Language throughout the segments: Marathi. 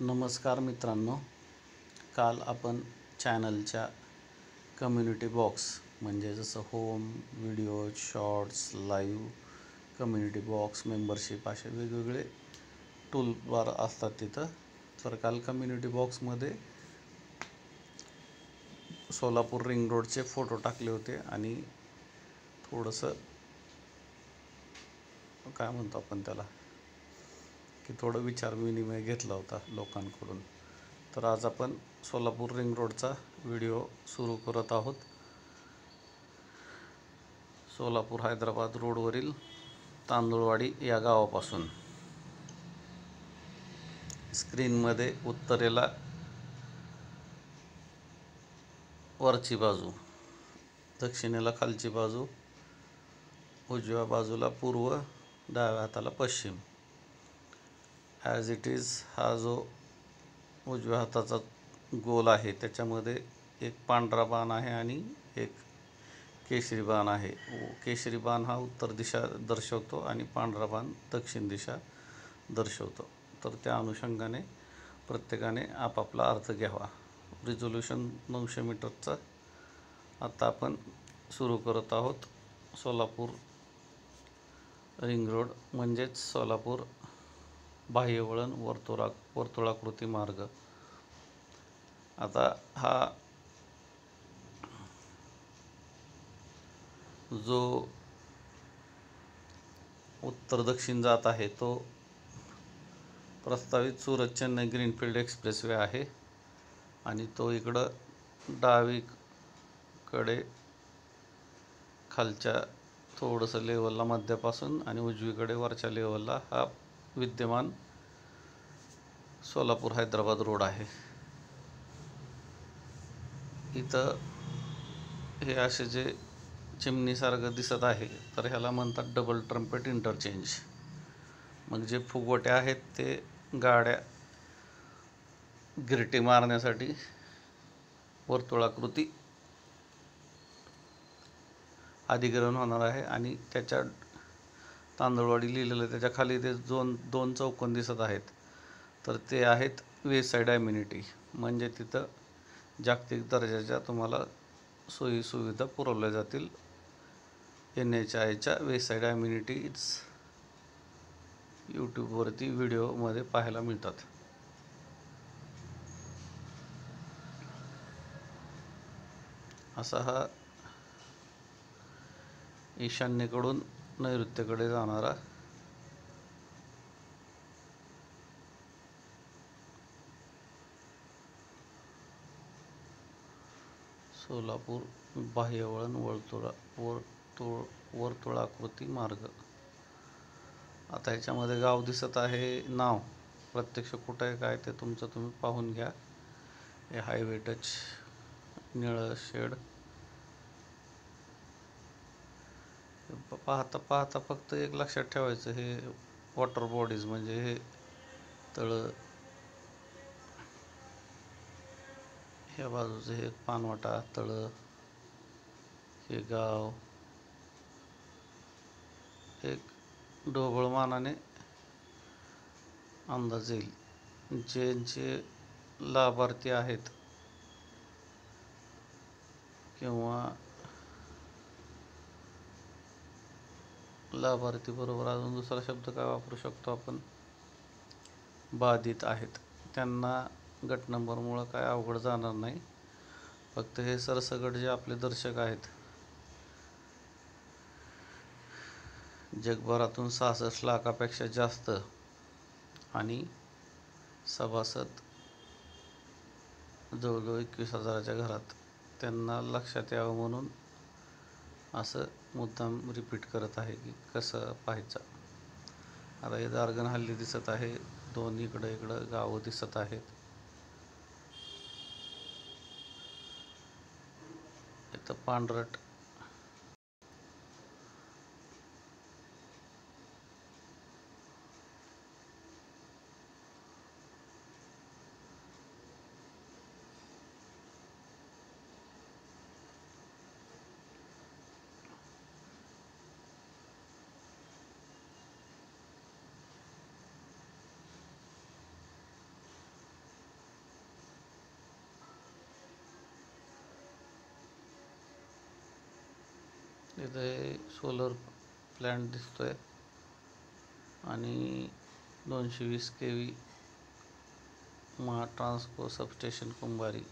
नमस्कार मित्रांनो, काल आपण चॅनलच्या कम्युनिटी बॉक्स म्हणजे जसं home, video, shorts, live, community box, membership असे वेगवेगळे टूलबार असतात तिथं. तर काल कम्युनिटी बॉक्समध्ये सोलापूर रिंग रोडचे फोटो टाकले होते आणि थोडंसं काय म्हणतो आपण त्याला की थोडं विचार विनिमय घेतला होता लोकांकडून. तर आज आपण सोलापूर रिंग रोडचा व्हिडिओ सुरू करत आहोत. सोलापूर हैदराबाद रोडवरील तांदुळवाडी या गावापासून. स्क्रीनमध्ये उत्तरेला वरची बाजू, दक्षिणेला खालची बाजू, उजव्या बाजूला पूर्व, डाव्या हाताला पश्चिम. ॲज इट इज हा जो उजव्या हाताचा गोल आहे त्याच्यामध्ये एक पांढरा बाण आहे आणि एक केशरी बाण आहे. केशरी बाण हा उत्तर दिशा दर्शवतो आणि पांढरा बाण दक्षिण दिशा दर्शवतो. तर त्या अनुषंगाने प्रत्येकाने आपापला अर्थ घ्यावा. रिझोल्यूशन 900 मीटरचा आता आपण सुरू करत आहोत. सोलापूर रिंग रोड म्हणजेच सोलापूर बाह्यवळण वर्तुळाकृती मार्ग. आता हा जो उत्तर दक्षिण जात आहे तो प्रस्तावित सुरत चेन्नई ग्रीनफील्ड एक्सप्रेसवे आहे आणि तो इकडं डावीकडे खालच्या थोडंसं लेवलला मध्यापासून आणि उजवीकडे वरच्या लेवलला हा विद्यमान सोलापूर हैदराबाद रोड आहे. इथं हे असे जे चिमणीसारखं दिसत आहे तर ह्याला म्हणतात डबल ट्रम्पेट इंटरचेंज. मग जे फुगवटे आहेत ते गाड्या गिरटी मारण्यासाठी वर्तुळाकृती अधिग्रहण होणार आहे आणि त्याच्या तांदुळवाडी लिहिलेलं त्याच्या खाली ते दोन चौकोन दिसत आहेत तर ते आहेत वेस्ट साईड ॲम्युनिटी. म्हणजे तिथं जागतिक दर्जाच्या तुम्हाला सोयीसुविधा पुरवल्या जातील. NHIच्या वेस्ट साईड ॲम्युनिटीज यूट्यूबवरती व्हिडिओमध्ये पाहायला मिळतात. असा हा ईशान्येकडून नैऋत्येकडे जाणारा सोलापूर बाह्यवळण वर्तुळाकृती मार्ग. आता ह्याच्यामध्ये गाव दिसत आहे, नाव प्रत्यक्ष कुठं आहे काय ते तुमचं तुम्ही पाहून घ्या. हे हायवे टच निळं शेड पाहता पाहता फक्त एक लक्षात ठेवायचं, हे वॉटर बॉडीज म्हणजे हे तळं, ह्या बाजूचं हे पानवाटा तळं, हे गाव एक ढोबळमानाने अंदाज येईल. ज्यांचे लाभार्थी आहेत किंवा लाभार्थी बरोबर अजून दुसरा शब्द काय वापरू शकतो आपण, बाधित आहेत, त्यांना गट नंबरमुळं काय अवघड जाणार नाही. फक्त हे सरसकट जे आपले दर्शक आहेत, जगभरातून 66 लाखापेक्षा जास्त आणि सभासद जवळजवळ 21,000च्या घरात, त्यांना लक्षात यावं म्हणून असं मुद्दाम रिपीट करत आहे की कसं पाहायचं. आता हे दारगण हल्ली दिसत आहे, दोन इकडं गावं दिसत आहेत. इथं पांढरट इथे सोलर प्लॅन्ट दिसतोय आणि 220 kV ट्रान्सको सबस्टेशन कुंभारी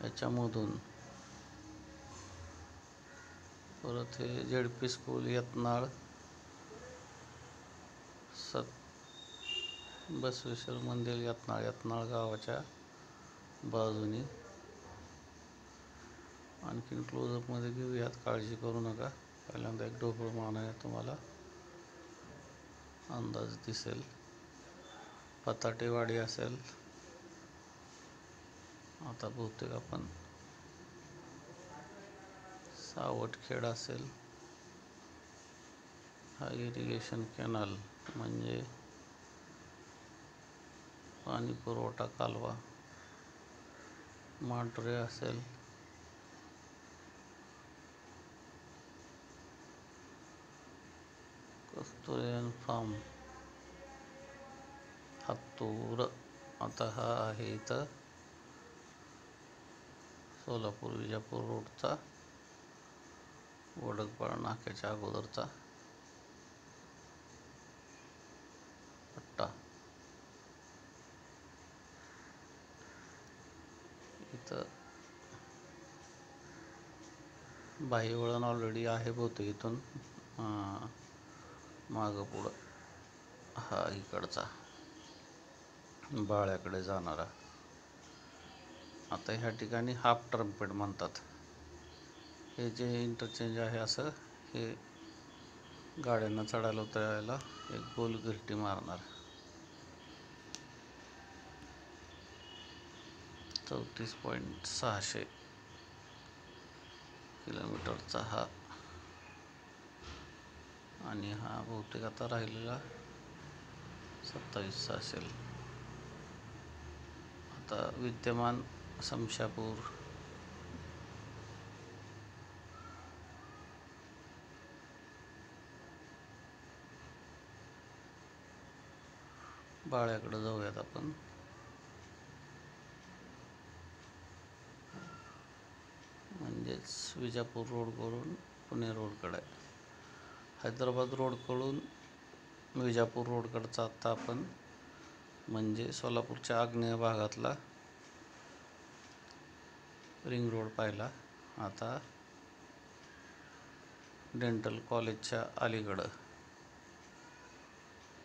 याच्यामधून. परत हे ZP स्कूल यत्नाळ, बसवेश्वर मंदिर यत्नाळ गावाच्या बाजूनी. आणखीन क्लोजअपमध्ये घेऊयात, काळजी करू नका. पहिल्यांदा एक ढोबळ मान आहे, तुम्हाला अंदाज दिसेल. पताटेवाडी असेल. आता बहुतेक आपण सावटखेड असेल. हा इरिगेशन कॅनल म्हणजे पाणी पुरवठा कालवा. मांढरे असेल. कस्तुरियन फार्म, हत्तूर. आता हा आहे इथं सोलापूर विजापूर रोडचा, वडकपाळ नाक्याच्या अगोदरचा पट्टा. इथं बाह्य वळण ऑलरेडी आहे बहुतेक इथून मागं पुढं. हा इकडचा बाळ्याकडे जाणारा. आता ह्या ठिकाणी हाफ ट्रम्पेट म्हणतात. हे जे इंटरचेंज आहे, असं हे गाड्यांना चढायला उतरायला एक गोल घरटी मारणार. 34.600 किलोमीटरचा हा. आणि हा बहुतेक आता राहिलेला 27 असेल. आता विद्यमान समशापूर, बाळ्याकडे जाऊयात आपण. म्हणजेच विजापूर रोडकडून पुणे रोडकडे, हैदराबाद रोडकडून विजापूर रोडकडचा आता आपण म्हणजे सोलापूरच्या आग्नेय भागातला रिंग रोड पाहिला. आता डेंटल कॉलेजच्या अलीकडं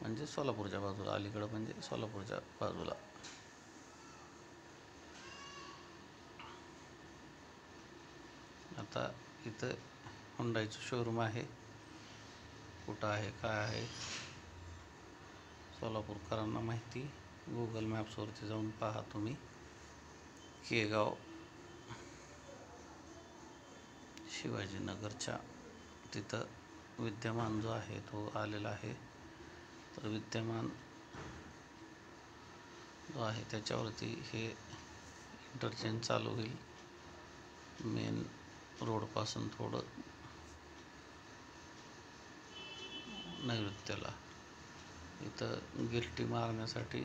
म्हणजे सोलापूरच्या बाजूला, अलीकडं म्हणजे सोलापूरच्या बाजूला. आता इथं हुंडाईचं शोरूम आहे. कुठं आहे, काय आहे, सोलापूरकरांना माहिती. गुगल मॅप्सवरती जाऊन पहा तुम्ही. केगाव शिवाजीनगरच्या तिथं विद्यमान जो आहे तो आलेला आहे. तर विद्यमान जो आहे त्याच्यावरती हे इंटरचेंज चालू होईल. मेन रोडपासून थोडं नैऋत्याला. इथं गिरटी मारण्यासाठी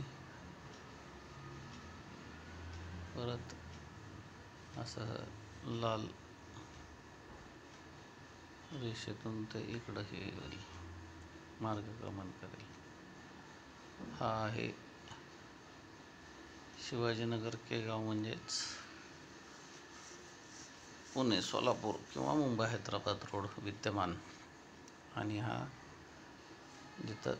परत असं लाल रेषेतून ते इकडं हे येईल, मार्गक्रमण करेल. हा आहे शिवाजीनगर केगाव म्हणजेच पुणे सोलापूर किंवा मुंबई हैदराबाद रोड विद्यमान. आणि हा जिथं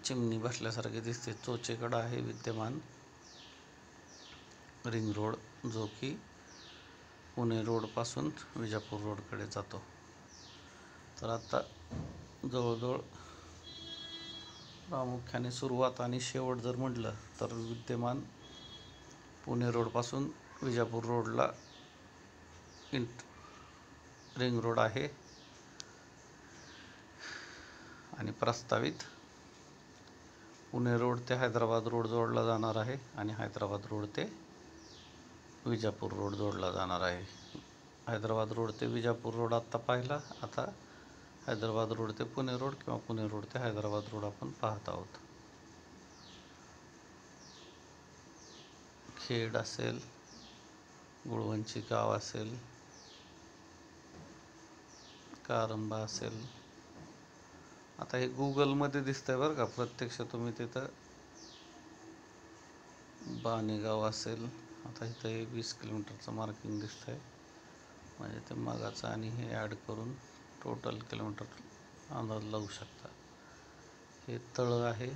चिमणी बसल्यासारखे दिसते चोचेकडं आहे विद्यमान रिंग रोड, जो की पुणे रोडपासून विजापूर रोडकडे जातो. तर आता जवळजवळ प्रामुख्याने सुरुवात आणि शेवट जर म्हटलं तर विद्यमान पुणे रोडपासून विजापूर रोडला रिंग रोड आहे. आणि प्रस्तावित पुणे रोड ते हैदराबाद रोड जोडला जाणार आहे आणि हैदराबाद रोड ते विजापूर रोड जोडला जाणार आहे. हैदराबाद रोड ते विजापूर रोड आत्ता पाहिला. आता हैदराबाद रोड ते पुणे रोड किंवा पुणे रोड ते हैदराबाद रोड आपण पाहत आहोत. खेड असेल, गुळवंची गाव असेल, कारंबा असेल. आता हे गुगलमध्ये दिसतंय बरं का, प्रत्यक्ष तुम्ही तिथं बाणेगाव असेल. आता इथं हे 20 किलोमीटरचं मार्किंग दिसतंय, म्हणजे ते मागाचं आणि हे ॲड करून टोटल किलोमीटर अंदाज लावू शकता. हे तळं आहे,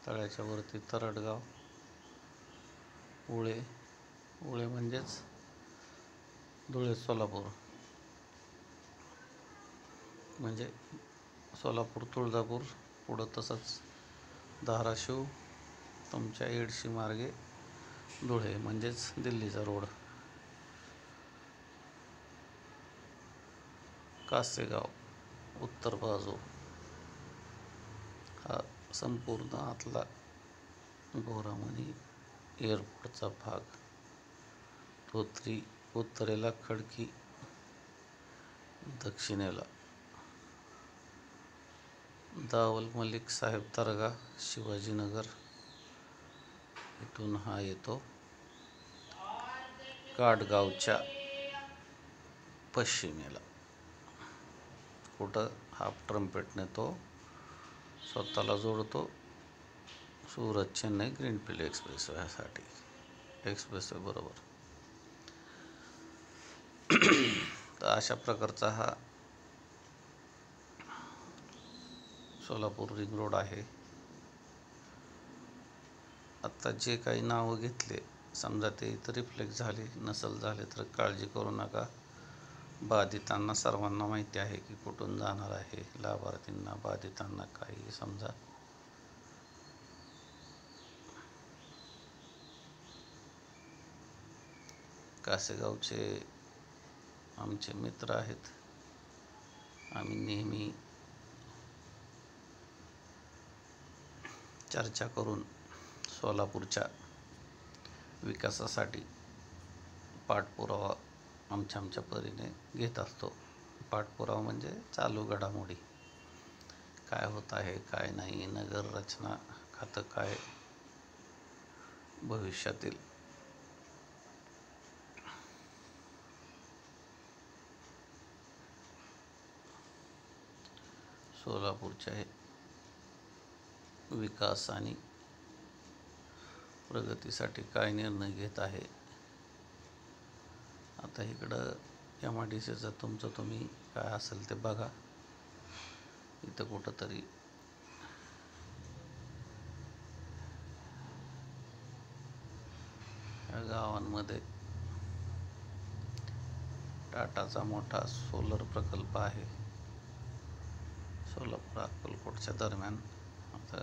तळ्याच्या वरती तरडगाव, उळे. उळे म्हणजेच धुळे सोलापूर, म्हणजे सोलापूर तुळजापूर पुढं, तसंच धाराशिव तुमच्या एडशी मार्गे धुळे म्हणजेच दिल्लीचा रोड. कासेगाव उत्तर बाजू, हा संपूर्ण आतला बोरामणी एअरपोर्टचा भाग. धोत्री उत्तरेला खडकी, दक्षिणेला दावल मलिक साहेब दर्गा, शिवाजीनगर. इथून हा येतो काटगावच्या पश्चिमेला. कुठं हाफ ट्रम्पेटने तो स्वतःला जोडतो सुरत चेन्नई ग्रीनफील्ड एक्सप्रेसवेसाठी, एक्सप्रेसवे बरोबर. तर अशा प्रकारचा हा सोलापूर रिंग रोड आहे. आता जे काही नावं घेतले, समजा ते इथं रिफ्लेक्ट झाले नसल झाले तर काळजी करू नका. बाधितांना सर्वांना माहिती आहे की कुठून जाणार आहे. लाभार्थींना, बाधितांना काही समजा कासेगावचे आमचे मित्र आहेत. आम्ही नेहमी चर्चा करून सोलापूरच्या विकासासाठी पाठपुरावा आमच्या परीने घेत असतो. पाठपुरावा म्हणजे चालू घडामोडी, काय होत आहे काय नाही, नगर रचना खातं काय भविष्यातील सोलापूरच्या विकास आणि प्रगतीसाठी काय निर्णय घेत आहे. आता इकडं MIDCचं तुमचं तुम्ही काय असेल ते बघा. इथं कुठंतरी या गावांमध्ये टाटाचा मोठा सोलर प्रकल्प आहे सोलापूर अक्कलकोटच्या दरम्यान. आता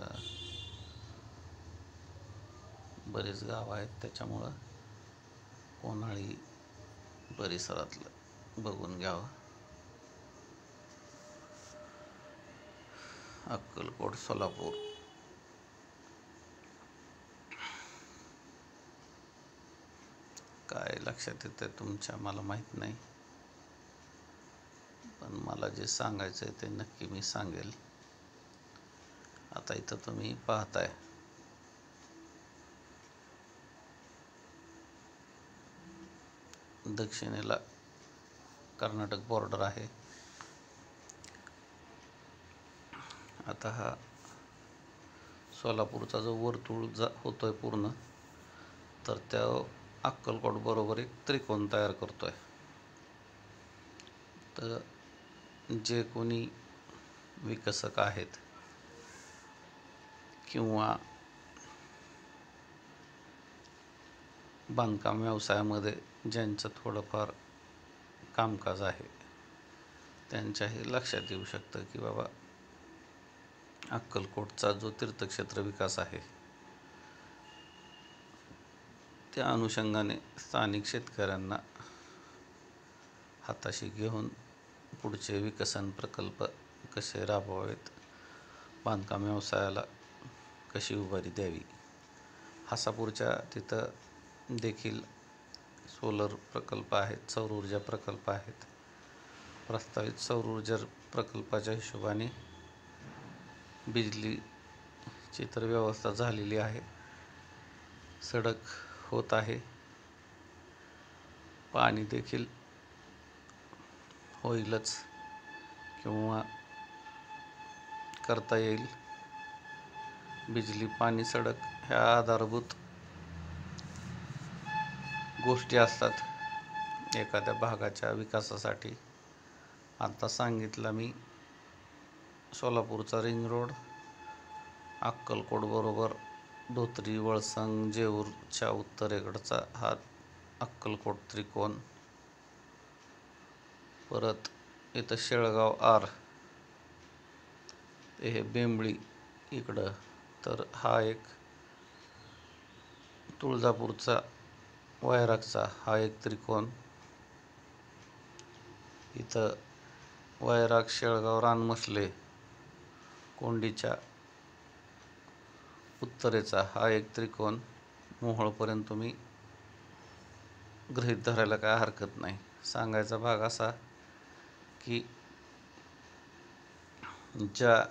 बरेच गाव आहेत, त्याच्यामुळं कोणाळी परिसरातलं बघून घ्यावं. अक्कलकोट सोलापूर काय लक्षात येतं तुमच्या मला माहीत नाही, पण मला जे सांगायचं आहे ते नक्की मी सांगेल. आता इथं तुम्ही पाहताय दक्षिणेला कर्नाटक बॉर्डर आहे. आता हा सोलापूरचा जो वर्तुळ होतोय पूर्ण, तर त्या अक्कलकोट बरोबर एक त्रिकोण तयार करतोय. तर जे कोणी विकसक आहेत किंवा बांधकाम व्यवसायामध्ये ज्यांचं थोडंफार कामकाज आहे, त्यांच्याही लक्षात येऊ शकतं की बाबा अक्कलकोटचा जो तीर्थक्षेत्र विकास आहे, त्या अनुषंगाने स्थानिक शेतकऱ्यांना हाताशी घेऊन पुढचे विकसन प्रकल्प कसे राबवावेत, बांधकाम व्यवसायाला कशी उभारी द्यावी. हासापूरच्या तिथं देखील सोलर प्रकल्प आहेत, सौर ऊर्जा प्रकल्प आहेत. प्रस्तावित सौर ऊर्जा प्रकल्पाच्या हिशोबाने बिजलीची तर व्यवस्था झालेली आहे, सडक होत आहे, पाणी देखील होईलच. किंवा करता येईल. बिजली, पाणी, सडक ह्या आधारभूत गोष्टी असतात एखाद्या भागाच्या विकासासाठी. आता सांगितलं मी सोलापूरचा रिंग रोड, अक्कलकोट बरोबर धोत्री, वळसंग, जेऊरच्या उत्तरेकडचा हा अक्कलकोट त्रिकोण. परत इथं शेळगाव आर, हे बेंबळी इकडं, तर हा एक तुळजापूरचा वैरागचा हा एक त्रिकोण. इथं वैराग, शेळगाव, रानमसले, कोंडीच्या उत्तरेचा हा एक त्रिकोण. मोहोळपर्यंत तुम्ही गृहीत धरायला काय हरकत नाही. सांगायचा भाग असा की ज्या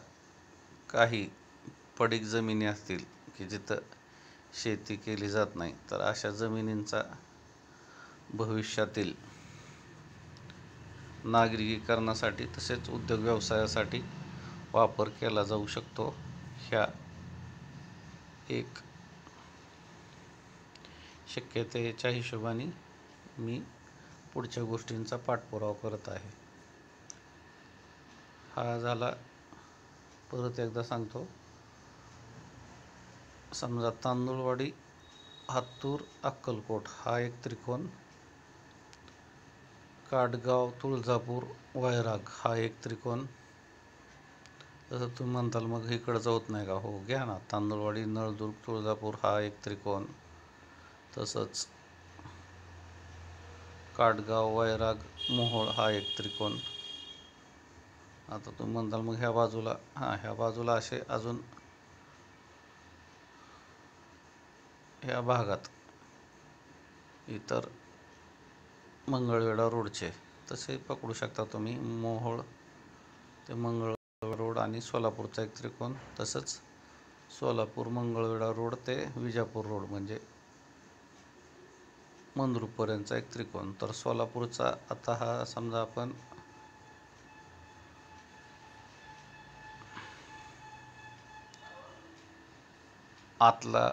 काही पडीक जमिनी असतील की जिथं शेती केली जात नाही, तर अशा जमिनींचा भविष्यातील नागरिकीकरणासाठी तसेच उद्योग व्यवसायासाठी वापर केला जाऊ शकतो. ह्या एक शक्यतेच्या हिशोबाने मी पुढच्या गोष्टींचा पाठपुरावा करत आहे. हा झाला, परत एकदा सांगतो. समजा तांदूळवाडी, हातूर, अक्कलकोट हा एक त्रिकोण. काटगाव, तुळजापूर, वैराग हा एक त्रिकोण. तसं तुम्ही म्हणताल मग इकडचं होत नाही का? हो, घ्या ना. तांदूळवाडी, नळदुर्ग, तुळजापूर हा एक त्रिकोण. तसंच काटगाव, वैराग, मोहोळ हा एक त्रिकोण. आता तुम्ही म्हणताल मग ह्या बाजूला, ह्या बाजूला असे अजून ह्या भागात इतर मंगळवेढा रोडचे तसे पकडू शकता तुम्ही. मोहोळ ते मंगळवेढा रोड आणि सोलापूरचा एक त्रिकोण. तसंच सोलापूर मंगळवेढा रोड ते विजापूर रोड म्हणजे मंद्रुपपर्यंतचा एक त्रिकोण. तर सोलापूरचा आता हा समजा आपण आतला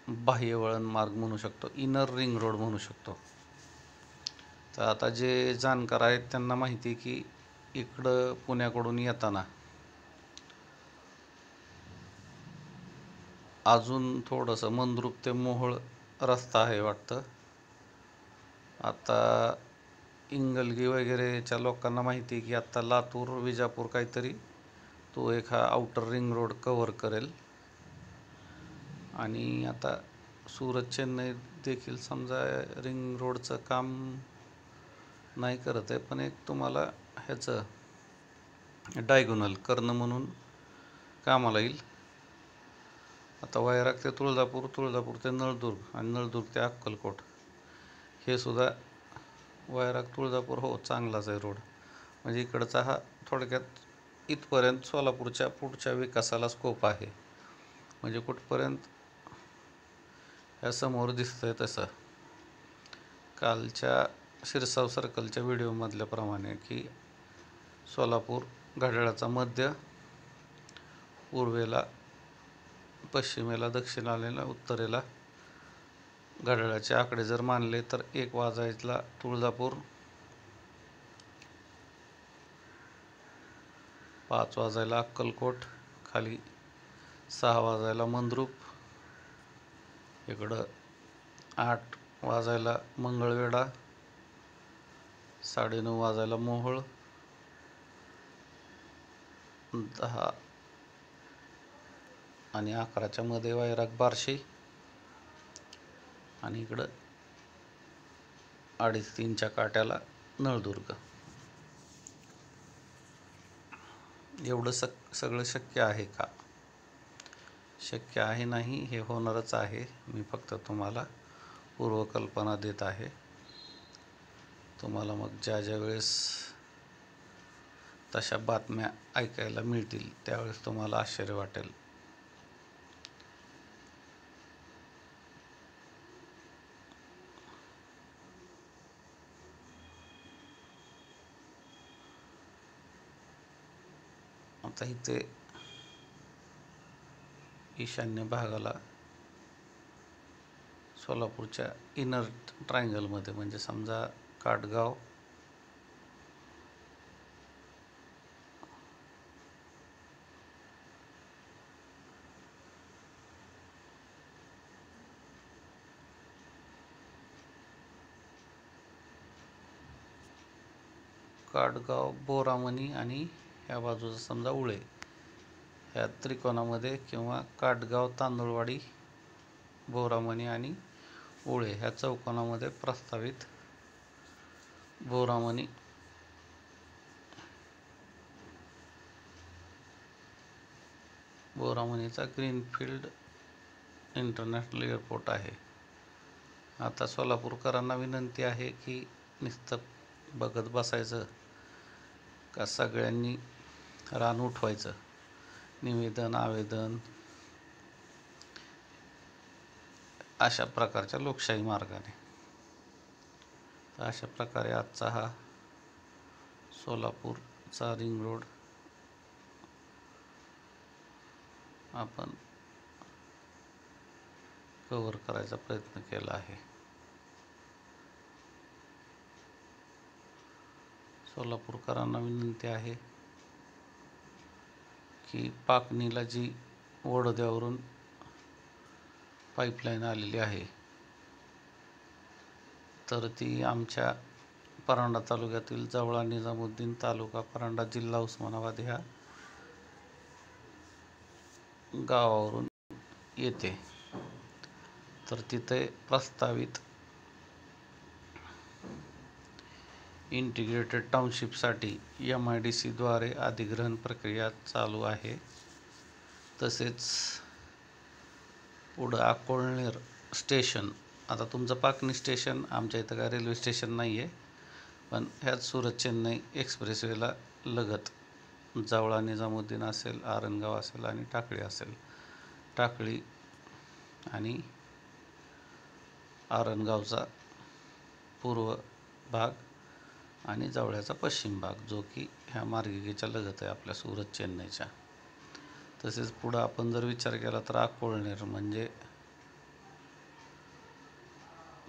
बाह्य वळण मार्ग म्हणू शकतो, इनर रिंग रोड म्हणू शकतो. तर आता जे जाणकार आहेत त्यांना माहिती आहे की इकडं पुण्याकडून येताना अजून थोडंसं मंद्रुप ते मोहोळ रस्ता आहे वाटतं. आता इंगलगी वगैरेच्या लोकांना माहिती आहे की आत्ता लातूर, विजापूर काहीतरी तो एक हा आउटर रिंग रोड कव्हर करेल. आणि आता सुरत, चेन्नई देखील समजा रिंग रोडचं काम नाही करत आहे, पण एक तुम्हाला ह्याचं डायगोनल कर्ण म्हणून कामाला येईल. आता वैराग ते तुळजापूर, तुळजापूर ते नळदुर्ग आणि नळदुर्ग ते अक्कलकोट हे सुद्धा वैराग तुळजापूर, हो चांगलाच आहे रोड. म्हणजे इकडचा हा थोडक्यात इथपर्यंत सोलापूरच्या पुढच्या विकासाला स्कोप आहे. म्हणजे कुठपर्यंत ह्या समोर दिसतंय तसं कालच्या शिरसाव सर्कलच्या व्हिडिओमधल्याप्रमाणे की सोलापूर घड्याळाचा मध्य, पूर्वेला, पश्चिमेला, दक्षिणेला, उत्तरेला घड्याळाचे आकडे जर मानले तर 1 वाजायला तुळजापूर, 5 वाजायला अक्कलकोट, खाली 6 वाजायला मंद्रुप, इकडं 8 वाजायला मंगळवेढा, 9:30 वाजायला मोहोळ, 10 आणि 11च्या मध्ये वैराग, बार्शी आणि इकडं 2:30-3च्या काट्याला नळदुर्ग. एवढं सगळं शक्य आहे का? शक्य आहे नाही, हे होणारच आहे. मी फक्त तुम्हाला पूर्वकल्पना देत आहे. तुम्हाला मग ज्या ज्या वेळेस तशा बातम्या ऐकायला मिळतील त्यावेळेस तुम्हाला आश्चर्य वाटेल. आता इथे ईशान्य भागाला सोलापूरच्या इनर ट्रायंगलमध्ये म्हणजे समजा काटगाव, बोरामणी आणि ह्या बाजूचा समजा उळे, ह्या त्रिकोणामध्ये किंवा काटगाव, तांदुळवाडी, बोरामणी आणि उळे ह्या चौकोनामध्ये प्रस्तावित बोरामणीचा ग्रीनफील्ड इंटरनॅशनल एअरपोर्ट आहे. आता सोलापूरकरांना विनंती आहे की नुसतं बघत बसायचं का सगळ्यांनी रान उठवायचं, निवेदन, आवेदन अशा प्रकारच्या लोकशाही मार्गाने. तर अशा प्रकारे आजचा हा सोलापूरचा रिंग रोड आपण कव्हर करायचा प्रयत्न केला आहे. सोलापूरकरांना विनंती आहे की पाकणीला जी वडोद्यावरून पाईपलाईन आलेली आहे तर ती आमच्या परांडा तालुक्यातील जवळा निजामुद्दीन तालुका परांडा जिल्हा उस्मानाबाद ह्या गावावरून येते. तर तिथे प्रस्तावित इंटिग्रेटेड टाउनशिपसाठी MIDC द्वारे अधिग्रहण प्रक्रिया चालू आहे. तसेच पुढं अकोळनेर स्टेशन, आता तुमचं पाकणी स्टेशन आमच्या इथं काय रेल्वे स्टेशन नाही आहे, पण ह्याच सुरत चेन्नई एक्सप्रेसवेला लगत जवळा निजामुद्दीन असेल, आरणगाव असेल आणि टाकळी असेल. टाकळी आणि आरणगावचा पूर्व भाग आणि जवळ्याचा पश्चिम भाग जो की ह्या मार्गिकेच्या लगत आहे आपल्या सुरत चेन्नईच्या. तसेच पुढं आपण जर विचार केला तर अकोळनेर म्हणजे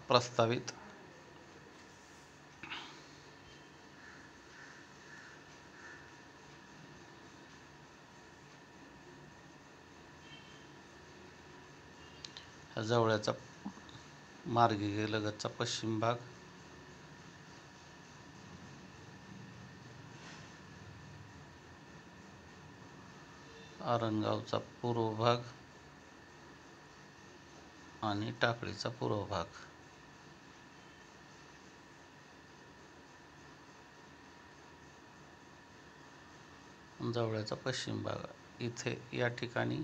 प्रस्तावित जवळ्याचा मार्गिके लगतचा पश्चिम भाग, आरणगावचा पूर्व भाग आणि टाकळीचा पूर्व भाग. जवळचा पश्चिम भाग इथे या ठिकाणी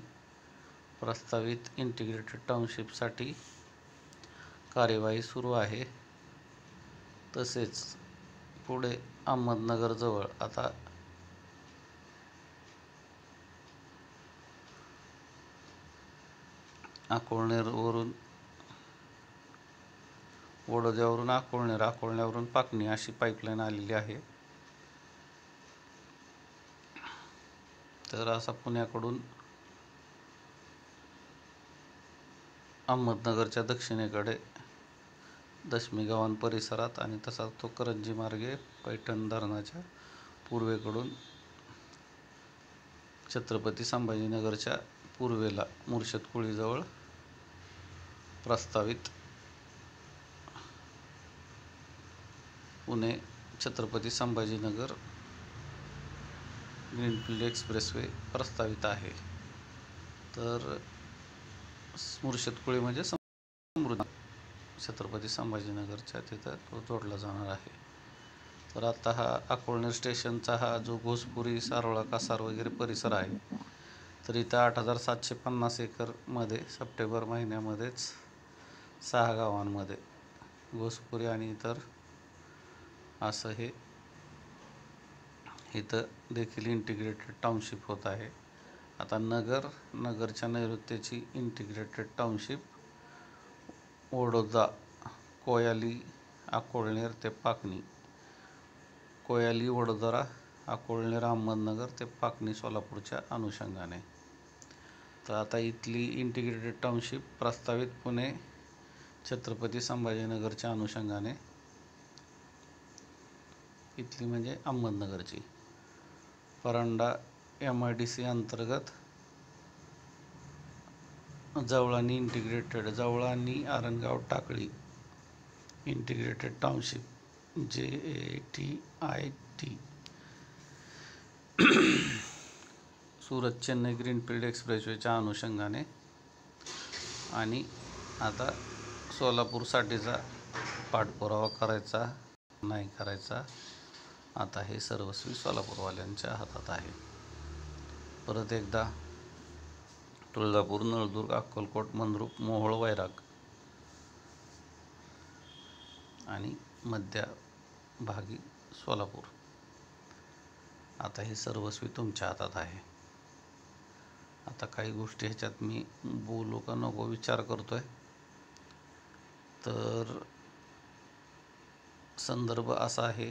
प्रस्तावित इंटिग्रेटेड टाउनशिपसाठी कार्यवाही सुरू आहे. तसेच पुढे अहमदनगरजवळ आता अकोळनेरवरून वडोद्यावरून अकोळण्यावरून पाकणी अशी पाईपलाईन आलेली आहे. तर असा पुण्याकडून अहमदनगरच्या दक्षिणेकडे दशमी गावन परिसरात आणि तसा तो करंजी मार्गे पैठण धरणाच्या पूर्वेकडून छत्रपती संभाजीनगरच्या पूर्वेला मुर्शदकुळीजवळ प्रस्तावित पुणे छत्रपती संभाजीनगर ग्रीनफील्ड एक्सप्रेसवे प्रस्तावित आहे. तर मुर्शदकुळी म्हणजे समृद्धी छत्रपती संभाजीनगरच्या तिथं तो जोडला जाणार आहे. तर आता हा अकोळनेर स्टेशनचा हा जो घोसपुरी, सारोळा, कासार वगैरे परिसर आहे तर इथं 8,750 एकरमध्ये सप्टेंबर महिन्यामध्येच 6 गावांमध्ये घोसपुरी आणि इतर असं हे इथं देखील इंटिग्रेटेड टाउनशिप होत आहे. आता नगरच्या नैऋत्याची इंटिग्रेटेड टाउनशिप वडोदा, कोयाली, अकोळनेर ते पाकणी, कोयाली, वडोदरा अकोळनेर अहमदनगर ते पाकणी सोलापूरच्या अनुषंगाने. तर आता इथली इंटिग्रेटेड टाउनशिप प्रस्तावित पुणे छत्रपती संभाजीनगरच्या अनुषंगाने, इथली म्हणजे अहमदनगरची. परांडा MIDC अंतर्गत Jawalani integrated, Jawalani Arangaon Takli integrated township JATIT, Surat Chennai greenfield एक्सप्रेसवेच्या अनुषंगाने. आणि आता सोलापूरसाठीचा पाठपुरावा करायचा नाही करायचा, आता हे सर्वस्वी सोलापूरवाल्यांच्या हातात आहे. परत एकदा तुळजापूर, नळदुर्ग, अक्कलकोट, मंद्रुप, मोहोळ, वैराग आणि मध्यभागी सोलापूर, आता हे सर्वस्वी तुमच्या हातात आहे. आता काही गोष्टी ह्याच्यात मी बोलू का नको विचार करतोय. तर संदर्भ असा आहे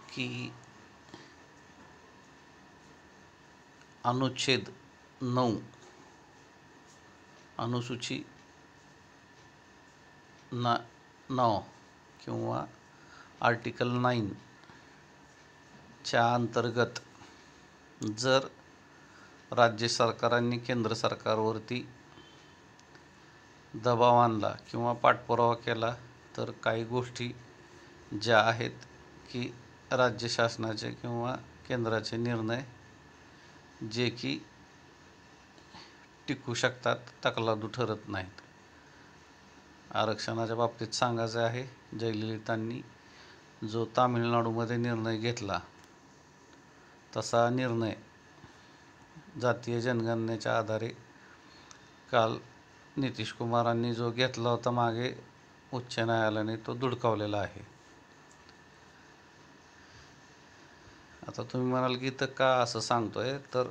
की अनुच्छेद 9 अनुसूची 9 किंवा आर्टिकल 9 च्या अंतर्गत जर राज्य सरकारांनी केंद्र सरकारवरती दबाव आणला किंवा पाठपुरावा केला, तर काही गोष्टी ज्या आहेत की राज्य शासनाचे किंवा केंद्राचे निर्णय जे की टिकू शकतात, तकलादू ठरत नाहीत. आरक्षणाच्या बाबतीत सांगायचं आहे, जयललितांनी जो तामिळनाडूमध्ये निर्णय घेतला तसा निर्णय जातीय जनगणनेच्या आधारे काल नितीश कुमारांनी जो घेतला होता मागे, उच्च न्यायालयाने तो धुडकावलेला आहे. आता तुम्ही म्हणाल की इथं का असं सांगतोय, तर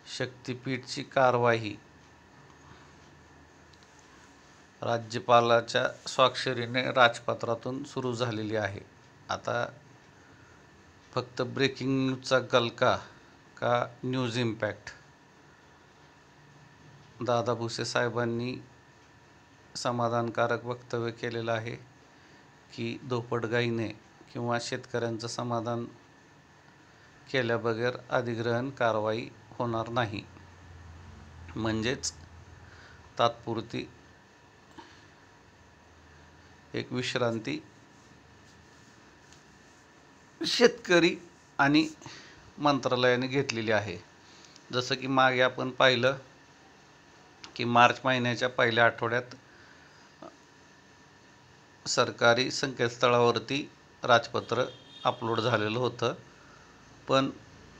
शक्तिपीठची कारवाई राज्यपालाच्या स्वाक्षरीने राजपत्रातून सुरू झालेली आहे. आता फक्त ब्रेकिंग न्यूजचा गलका का न्यूज इम्पॅक्ट? दादा भुसे साहेबांनी समाधानकारक वक्तव्य केलेलं आहे की धोपटगाईने किंवा शेतकऱ्यांचं समाधान केल्याबगैर अधिग्रहण कारवाई होणार नाही. म्हणजेच तात्पुरती एक विश्रांती शेतकरी आणि मंत्रालयाने घेतलेली आहे. जसं की मागे आपण पाहिलं की मार्च महिन्याच्या पहिल्या आठवड्यात सरकारी संकेतस्थळावरती राजपत्र अपलोड झालेलं होतं, पण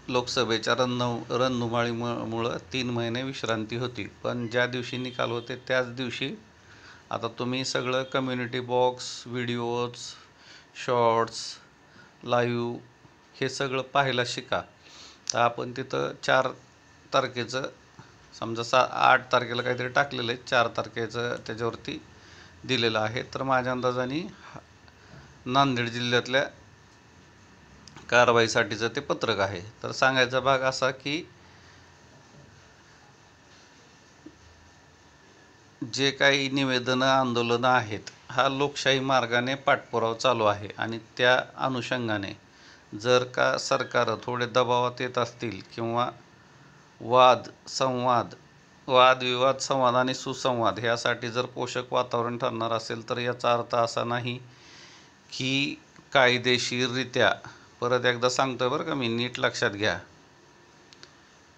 लोकसभेच्या रणधुमाळीमुळं 3 महिने विश्रांती होती. पण ज्या दिवशी निकाल होते त्याच दिवशी आता तुम्ही सगळं community box, videos, shorts, live हे सगळं पाहायला शिका. तर आपण तिथं 4 तारखेचं, समजा 8 तारखेला काहीतरी टाकलेलं आहे, 4 तारखेचं त्याच्यावरती दिलेलं आहे. तर माझ्या अंदाजाने नांदेड जिल्ह्यातल्या कारवाईसाठीचं ते पत्रक आहे. तर सांगायचा भाग असा की जे काही निवेदनं, आंदोलनं आहेत, हा लोकशाही मार्गाने पाठपुरावा चालू आहे. आणि त्या अनुषंगाने जर का सरकार थोडे दबावात येत असतील किंवा वादविवाद, संवाद आणि सुसंवाद ह्यासाठी जर पोषक वातावरण ठरणार असेल, तर याचा अर्थ असा नाही की कायदेशीररित्या, परत एकदा सांगतोय बरं का मी, नीट लक्षात घ्या,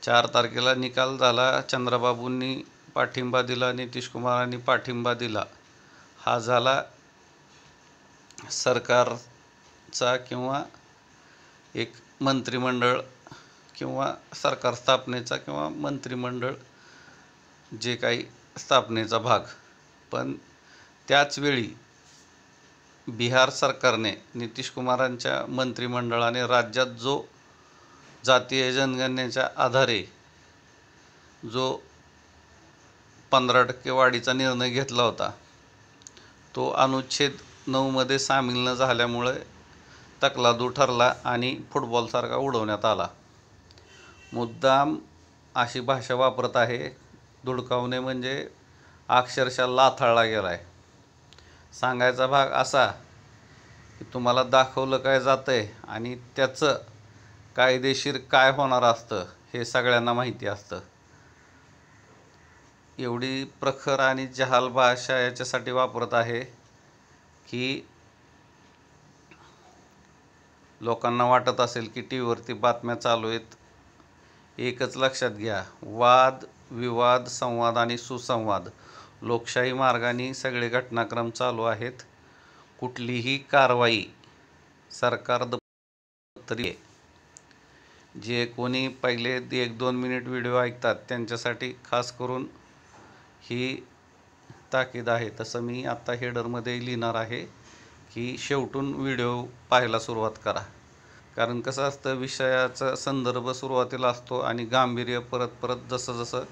4 तारखेला निकाल झाला, चंद्रबाबूंनी पाठिंबा दिला, नितीश कुमारांनी पाठिंबा दिला, हा झाला सरकारचा किंवा एक मंत्रिमंडळ किंवा सरकार स्थापनेचा किंवा मंत्रिमंडळ जे काही स्थापनेचा भाग. पण त्याचवेळी बिहार सरकारने, नितीश कुमारांच्या मंत्रिमंडळाने राज्यात जो जातीय जनगणनेच्या आधारे जो 15% वाढीचा निर्णय घेतला होता, तो अनुच्छेद 9मध्ये सामील न झाल्यामुळे तकलादू ठरला आणि फुटबॉलसारखा उडवण्यात आला. मुद्दाम अशी भाषा वापरत आहे. धुडकावणे म्हणजे अक्षरशः लाथाळला गेला आहे. सांगायचा भाग असा की तुम्हाला दाखवलं काय जातं आहे आणि त्याचं कायदेशीर काय होणार असतं हे सगळ्यांना माहिती असतं. एवढी प्रखर आणि जहाल भाषा याच्यासाठी वापरत आहे की लोकांना वाटत असेल की टी व्हीवरती बातम्या चालू आहेत. एकच लक्षात घ्या, वाद विवाद संवाद आणि सुसंवाद लोकशाही मार्गाने सगळे घटनाक्रम चालू आहेत. कुठलीही कारवाई सरकार दप्तरी. जे कोणी पहिले 1-2 मिनिट व्हिडिओ ऐकतात त्यांच्यासाठी खास करून ही ताकीद आहे. तसं मी आत्ता हेडरमध्ये लिहिणार आहे की शेवटून व्हिडिओ पाहायला सुरुवात करा. कारण कसं असतं, विषयाचा संदर्भ सुरुवातीला असतो आणि गांभीर्य परत जसं जसं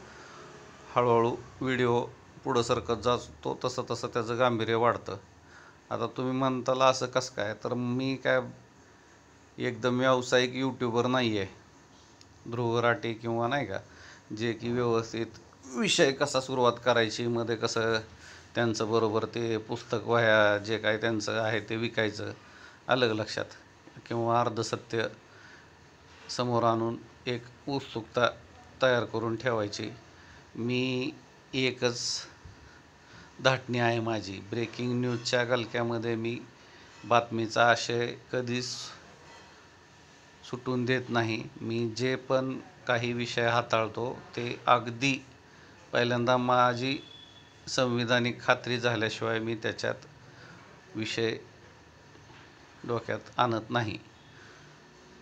हळूहळू व्हिडिओ पुढं सरकत जातो तसं तसं त्याचं गांभीर्य वाढतं. आता तुम्ही म्हणताल असं कसं काय, तर मी काय एकदम व्यावसायिक यूट्यूबर नाही आहे. ध्रुव राठी किंवा नाही का, जे की व्यवस्थित विषय कसा सुरुवात करायची, मध्ये कसं त्यांचं बरोबर ते पुस्तक वह्या जे काय त्यांचं आहे ते विकायचं अलग लक्षात, किंवा अर्धसत्य समोर आणून एक उत्सुकता तयार करून ठेवायची. मी एकच धाटणी आहे माझी. ब्रेकिंग न्यूजच्या गलक्यामध्ये मी बातमीचा आशय कधीच सुटून देत नाही. मी जे पण काही विषय हाताळतो ते अगदी पहिल्यांदा माझी संविधानिक खात्री झाल्याशिवाय मी त्याच्यात विषय डोक्यात आणत नाही.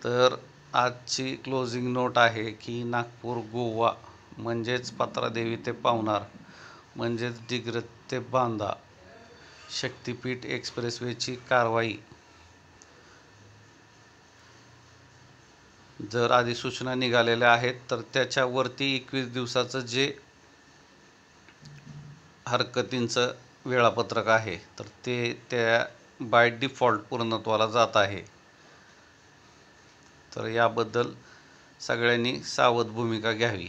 तर आजची क्लोजिंग नोट आहे की नागपूर गोवा म्हणजेच पात्रादेवी ते पावनार म्हणजेच डिग्रज ते बांदा शक्तिपीठ एक्सप्रेसवेची कारवाई जर अधिसूचना निघालेल्या आहेत तर त्याच्यावरती 21 दिवसाचं जे हरकतींचं वेळापत्रक आहे तर ते त्या बाय डिफॉल्ट पूर्णत्वाला जात आहे. तर याबद्दल सगळ्यांनी सावध भूमिका घ्यावी.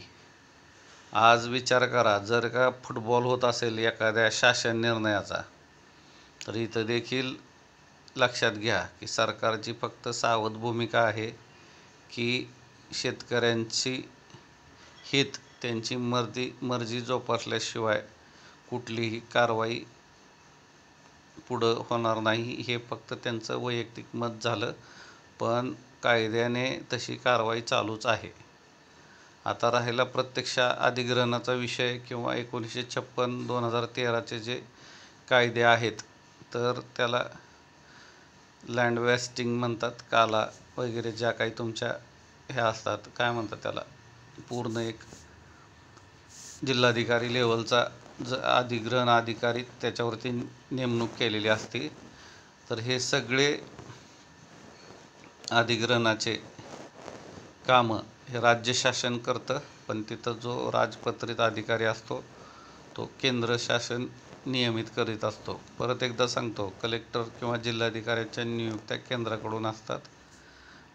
आज विचार करा, जर का फुटबॉल होत असेल एखाद्या शासन निर्णयाचा, तर इथं देखील लक्षात घ्या की सरकारची फक्त सावध भूमिका आहे की शेतकऱ्यांची हित त्यांची मर्जी जोपासल्याशिवाय कुठलीही कारवाई पुढं होणार नाही. हे फक्त त्यांचं वैयक्तिक मत झालं, पण कायद्याने तशी कारवाई चालूच आहे. आता राहिला प्रत्यक्ष अधिग्रहणाचा विषय किंवा 1956-2013चे जे कायदे आहेत तर त्याला लँड वेस्टिंग म्हणतात. काला वगैरे ज्या काही तुमच्या ह्या असतात, काय म्हणतात त्याला, पूर्ण एक जिल्हाधिकारी लेवलचा अधिग्रहण अधिकारी त्याच्यावरती नेमणूक केलेली असते. तर हे सगळे अधिग्रहणाचे कामं हे राज्य शासन करतं, पण तिथं जो राजपत्रित अधिकारी असतो तो केंद्र शासन नियमित करीत असतो. परत एकदा सांगतो, कलेक्टर किंवा जिल्हाधिकाऱ्यांच्या नियुक्त्या केंद्राकडून असतात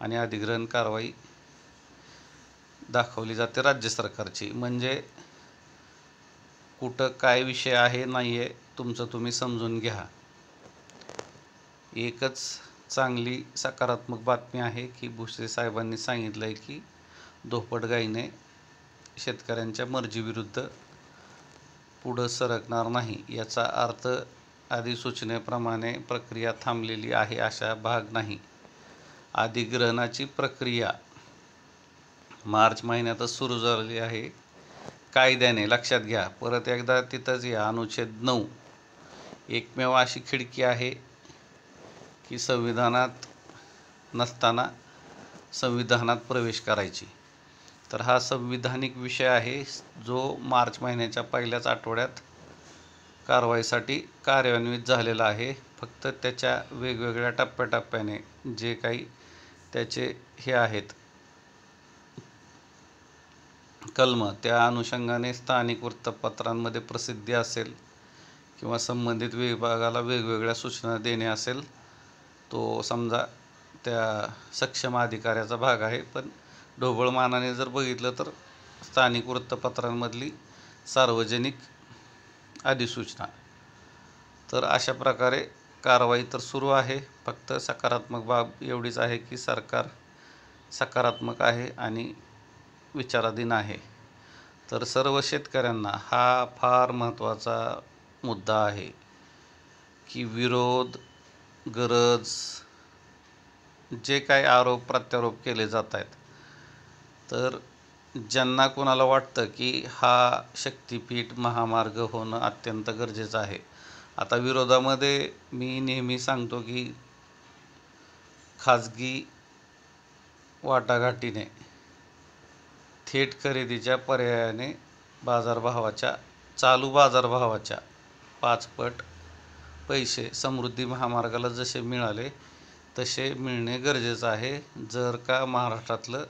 आणि अधिग्रहण कारवाई दाखवली जाते राज्य सरकारची. म्हणजे कुठं काय विषय आहे नाही आहे तुमचं तुम्ही समजून घ्या. एकच चांगली सकारात्मक बातमी आहे की भुसे साहेबांनी सांगितलं आहे की धोपटगाईने शेतकऱ्यांच्या मर्जीविरुद्ध पुढं सरकणार नाही. याचा अर्थ अधिसूचनेप्रमाणे प्रक्रिया थांबलेली आहे अशा भाग नाही. अधिग्रहणाची प्रक्रिया मार्च महिन्यातच सुरू झालेली आहे कायद्याने. लक्षात घ्या, परत एकदा तिथंच या अनुच्छेद 9 एकमेव अशी खिडकी आहे की संविधानात नसताना संविधानात प्रवेश करायची. तर हा संविधानिक विषय आहे जो मार्च महिन्याच्या पहिल्याच आठवड्यात कारवाईसाठी कार्यान्वित झालेला आहे. फक्त त्याच्या वेगवेगळ्या टप्प्याटप्प्याने जे काही त्याचे हे आहेत कलम, त्या अनुषंगाने स्थानिक वृत्तपत्रांमध्ये प्रसिद्धी असेल किंवा संबंधित विभागाला वेगवेगळ्या सूचना देणे असेल, तो समजा त्या सक्षम अधिकाऱ्याचा भाग आहे. पण ढोबळमानाने जर बघितलं तर स्थानिक वृत्तपत्रांमधली सार्वजनिक अधिसूचना. तर अशा प्रकारे कारवाई तर सुरू आहे. फक्त सकारात्मक बाब एवढीच आहे की सरकार सकारात्मक आहे आणि विचाराधीन आहे. तर सर्व शेतकऱ्यांना हा फार महत्त्वाचा मुद्दा आहे की विरोध, गरज, जे काही आरोप प्रत्यारोप केले जात आहेत, तर ज्यांना कोणाला वाटतं की हा शक्तिपीठ महामार्ग होणं अत्यंत गरजेचं आहे. आता विरोधामध्ये मी नेहमी सांगतो की खाजगी वाटाघाटीने थेट खरेदीच्या पर्यायाने चालू बाजारभावाच्या 5 पट पैसे समृद्धी महामार्गाला जसे मिळाले तसे मिळणे गरजेचं आहे, जर का महाराष्ट्रातलं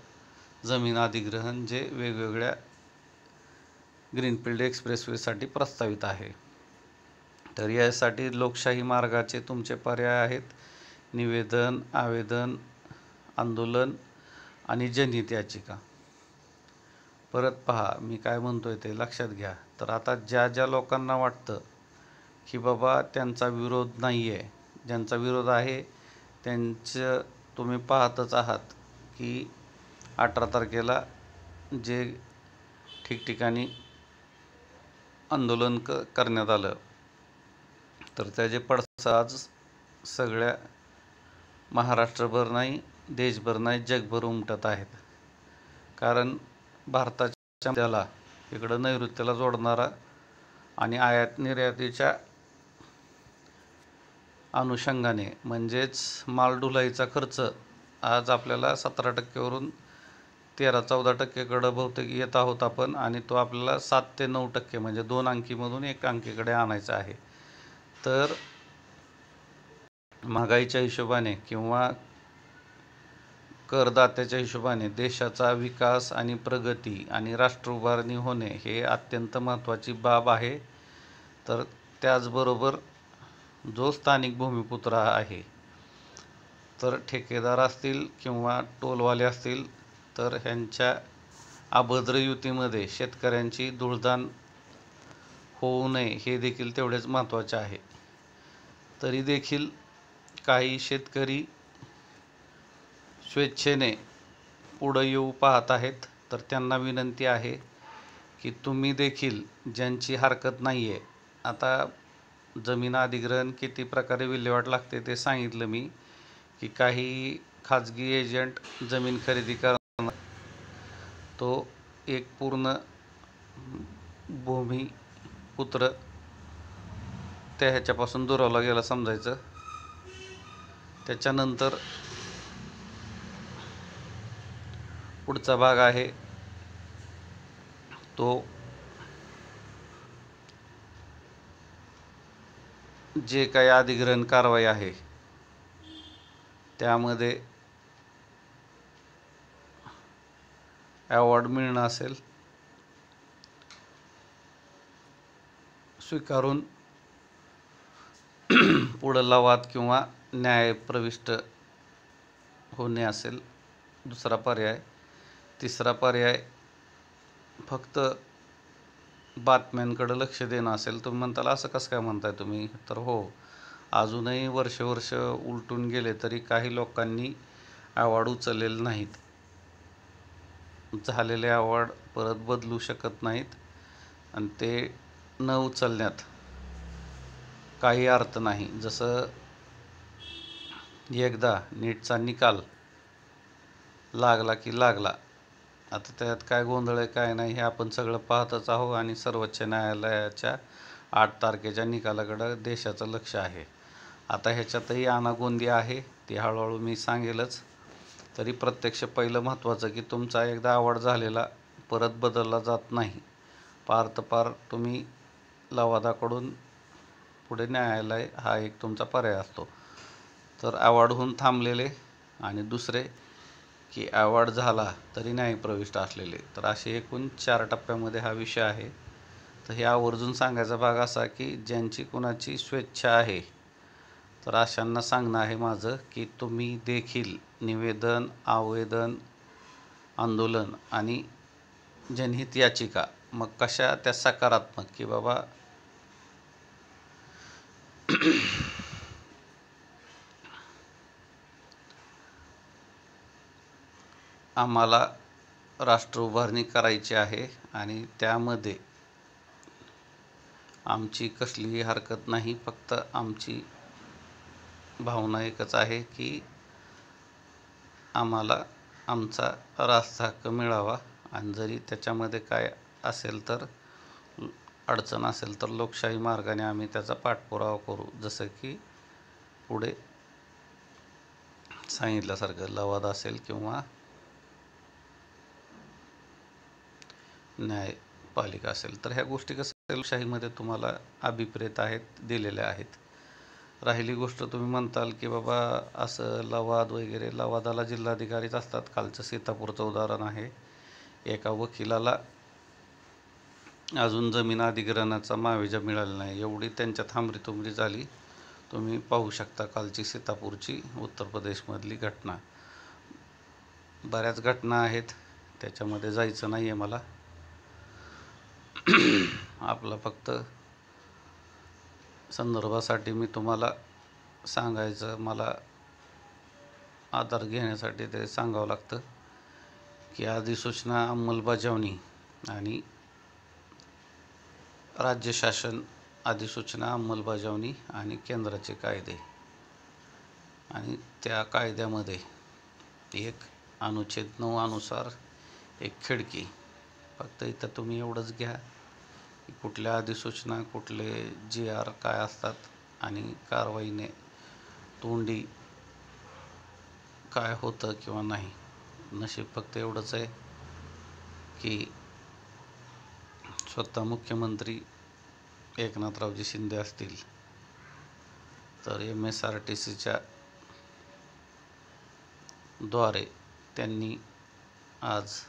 जमीन अधिग्रहण जे वेगवेगळ्या ग्रीनफील्ड एक्सप्रेसवेसाठी प्रस्तावित आहे. तर यासाठी लोकशाही मार्गाचे तुमचे पर्याय आहेत: निवेदन, आवेदन, आंदोलन आणि जनहित याचिका. परत पहा, मी काय म्हणतोय ते लक्षात घ्या. तर आता ज्या लोकांना वाटतं की बाबा त्यांचा विरोध नाही आहे, ज्यांचा विरोध आहे त्यांचं तुम्ही पाहतच आहात की 18 तारखेला जे ठिकठिकाणी आंदोलन करण्यात आलं, तर त्याचे पडसाद सगळ्या महाराष्ट्रभर नाही, देशभर नाही, जगभर उमटत आहेत. कारण भारताच्या त्याला इकडं नैऋत्याला जोडणारा आणि आयात निर्यातीच्या अनुषंगाने म्हणजेच मालढुलाईचा खर्च आज आपल्याला 17% 13-14% बहुतेक येत आहोत आपण, आणि तो आपल्याला 7 ते 9% म्हणजे 2 अंकीमधून 1 अंकीकडे आणायचा आहे. तर महागाईच्या हिशोबाने किंवा करदात्याच्या हिशोबाने देशाचा विकास आणि प्रगती आणि राष्ट्र उभारणी होणे हे अत्यंत महत्त्वाची बाब आहे. तर त्याचबरोबर जो स्थानिक भूमिपुत्र आहे, तर ठेकेदार असतील किंवा टोलवाले असतील, तर ह्यांच्या अभद्र युतीमध्ये शेतकऱ्यांची धुळदाण होऊ नये हे देखील तेवढेच महत्त्वाचे आहे. तरी देखील काही शेतकरी स्वेच्छेने पुढं येऊ पाहत आहेत. तर त्यांना विनंती आहे की तुम्ही देखील, ज्यांची हरकत नाही आहे, आता जमीन अधिग्रहण किती प्रकारे विल्हेवाट लागते ते सांगितलं मी, की काही खाजगी एजंट जमीन खरेदी करणार, तो एक पूर्ण भूमिपुत्र त्या ह्याच्यापासून दुरावला गेला समजायचं. त्याच्यानंतर पुढचा भाग आहे तो जे काही अधिग्रहण कारवाई आहे त्यामध्ये अवॉर्ड मिळणं असेल, स्वीकारून पुढला वाद किंवा न्याय प्रविष्ट होणे असेल दुसरा पर्याय. तिसरा पर्याय फक्त बातम्यांकडे लक्ष देणं असेल. तुम्ही म्हणताल असं कसं काय म्हणताय तुम्ही? तर हो, अजूनही वर्ष उलटून गेले तरी काही लोकांनी अवॉर्ड उचललेले नाहीत. झालेले अवॉर्ड परत बदलू शकत नाहीत आणि ते न उचलण्यात काही अर्थ नाही. जसं एकदा नीटचा निकाल लागला की लागला. आता त्यात काय गोंधळ आहे काय नाही हे आपण सगळं पाहतच आहोत, आणि सर्वोच्च न्यायालयाच्या 8 तारखेच्या निकालाकडं देशाचं लक्ष आहे. आता ह्याच्यातही आनागोंदी आहे, ती हळूहळू मी सांगेलच. तरी प्रत्यक्ष पहिलं महत्त्वाचं की तुमचा एकदा अवॉर्ड झालेला परत बदलला जात नाही. पार तुम्ही लवादाकडून पुढे न्यायालय हा एक तुमचा पर्याय असतो. तर अवॉर्ड होऊन थांबलेले आणि दुसरे की अवॉर्ड झाला तरी न्याय प्रविष्ट असलेले, तर असे एकूण 4 टप्प्यामध्ये हा विषय आहे. तर हे आवर्जून सांगायचा भाग असा की ज्यांची कुणाची स्वेच्छा आहे तर अशांना सांगणं आहे माझं की तुम्ही देखील निवेदन, आवेदन, आंदोलन आणि जनहित याचिका, मग कशा त्या सकारात्मक की बाबा आम्हाला राष्ट्र उभारणी करायची आहे आणि त्यामध्ये आमची कसलीही हरकत नाही, फक्त आमची भावना एकच आहे की आम्हाला आमचा रास्त हक्क मिळावा आणि जरी त्याच्यामध्ये काय असेल तर अडचण असेल तर लोकशाही मार्गाने आम्ही त्याचा पाठपुरावा करू, जसं की पुढे सांगितल्यासारखं लवाद असेल किंवा न्यायपालिका असेल तर ह्या गोष्टी कसं लोकशाहीमध्ये तुम्हाला अभिप्रेत आहेत, दिलेल्या आहेत. राहिली गोष्ट तुम्ही म्हणताल की बाबा असं लवाद वगैरे, लवादाला जिल्हाधिकारीच असतात. कालचं सीतापूरचं उदाहरण आहे, एका वकिलाला अजून जमीन अधिग्रहणाचा मावेजा मिळाला नाही, एवढी त्यांच्यात हमरीतुमरी झाली. तुम्ही पाहू शकता कालची सीतापूरची उत्तर प्रदेशमधली घटना. बऱ्याच घटना आहेत, त्याच्यामध्ये जायचं नाही आहे मला. आपलं फक्त संदर्भासाठी मी तुम्हाला सांगायचं, मला आधार घेण्यासाठी ते सांगावं लागतं की अधिसूचना अंमलबजावणी आणि राज्य शासन अधिसूचना अंमलबजावणी आणि केंद्राचे कायदे, आणि त्या कायद्यामध्ये एक अनुच्छेद 9 अनुसार एक खिडकी. फक्त इथं तुम्ही एवढंच घ्या की कुठल्या अधिसूचना, कुठले GR काय असतात आणि कारवाईने तोंडी काय होतं किंवा नाही. नशीब फक्त एवढंच आहे की स्वतः मुख्यमंत्री एकनाथरावजी शिंदे असतील तर MSRTCच्या द्वारे त्यांनी आज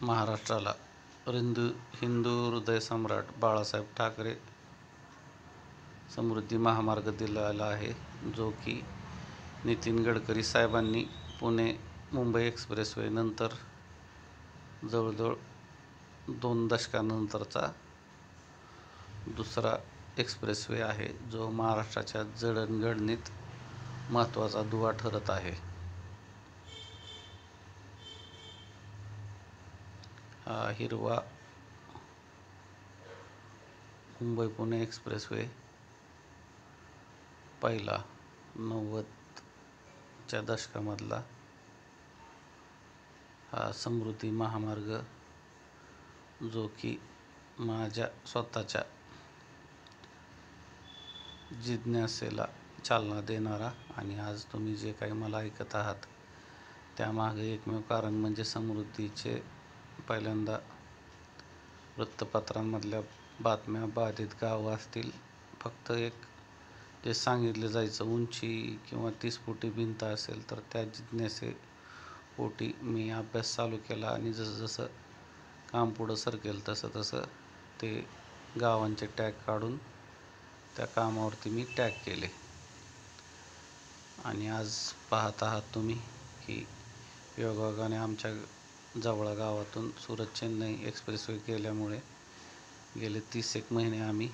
महाराष्ट्राला हिंदू हृदय सम्राट बाळासाहेब ठाकरे समृद्धी महामार्ग दिलेला आहे, जो की नितीन गडकरी साहेबांनी पुणे मुंबई एक्सप्रेसवे नंतर जवळजवळ 2 दशकानंतरचा दुसरा एक्सप्रेसवे आहे, जो महाराष्ट्राच्या जडणघडणीत महत्त्वाचा दुवा ठरत आहे. हा हिरवा मुंबई पुणे एक्सप्रेसवे पहिला 90च्या दशकामधला हा समृद्धी महामार्ग, जो की माझ्या स्वतःच्या जिज्ञासेला चालना देणारा, आणि आज तुम्ही जे काही मला ऐकत आहात त्यामागे एकमेव कारण म्हणजे समृद्धीचे पहिल्यांदा वृत्तपत्रांमधल्या बातम्या, बाधित गावं असतील, फक्त एक जे सांगितले जायचं उंची किंवा 30 फुटी भिंत असेल तर त्या जिज्ञासेपोटी मी अभ्यास चालू केला आणि जसं जसं काम पुढं सरकेल तसं तसं ते गावांचे टॅग काढून त्या कामावरती मी टॅग केले. आणि आज पाहत आहात तुम्ही की योगायोगाने आमच्या जवळ गावातून सुरत चेन्नई एक्सप्रेसवे केल्यामुळे गेले 30 एक महिने आम्ही